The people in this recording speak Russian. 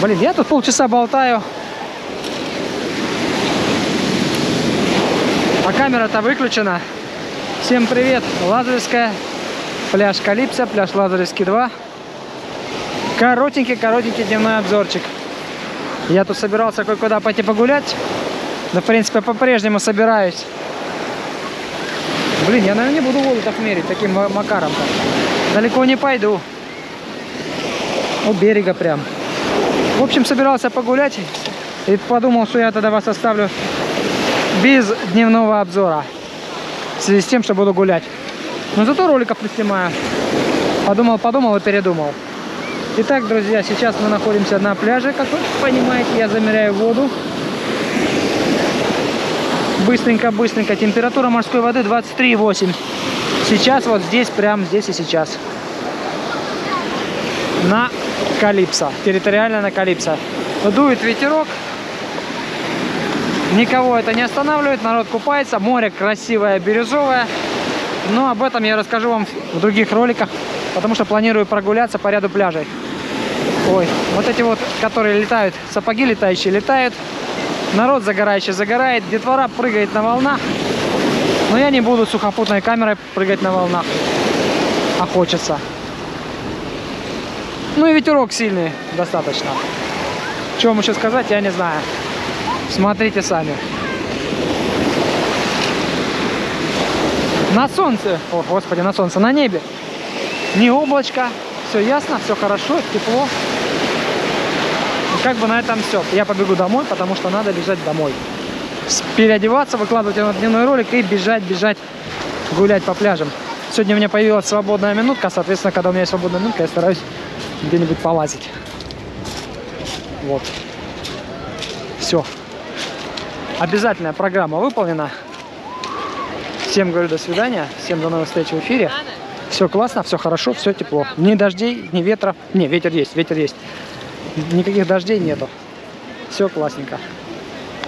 Блин, я тут полчаса болтаю. А камера-то выключена. Всем привет. Лазаревская. Пляж Калипсо, пляж Лазаревский 2. Коротенький дневной обзорчик. Я тут собирался кое-куда пойти погулять. Да, в принципе, по-прежнему собираюсь. Блин, я, наверное, не буду воду так мерить, таким макаром-то. Далеко не пойду. У берега прям. В общем, собирался погулять. И подумал, что я тогда вас оставлю без дневного обзора. В связи с тем, что буду гулять. Но зато роликов приснимаю. Подумал и передумал. Итак, друзья, сейчас мы находимся на пляже. Как вы понимаете, я замеряю воду. Быстренько. Температура морской воды 23,8. Сейчас вот здесь, прямо здесь и сейчас. На Калипсо. Территориально на Калипсо. Дует ветерок. Никого это не останавливает. Народ купается. Море красивое, бирюзовое. Но об этом я расскажу вам в других роликах. Потому что планирую прогуляться по ряду пляжей. Ой, вот эти вот, которые летают, сапоги летающие летают. Народ загорающий загорает. Детвора прыгает на волнах. Но я не буду сухопутной камерой прыгать на волнах. А хочется. Ну и ветерок сильный достаточно. Что вам еще сказать, я не знаю. Смотрите сами. На солнце, о господи, на солнце, на небе не облачко, все ясно, все хорошо, тепло. И как бы на этом все. Я побегу домой, потому что надо бежать домой. Переодеваться, выкладывать на дневной ролик и бежать гулять по пляжам. Сегодня у меня появилась свободная минутка, соответственно, когда у меня есть свободная минутка, я стараюсь где-нибудь полазить. Вот. Все. Обязательная программа выполнена. Всем говорю до свидания. Всем до новых встреч в эфире. Все классно, все хорошо, все тепло. Ни дождей, ни ветра. Не, ветер есть. Никаких дождей нету. Все классненько.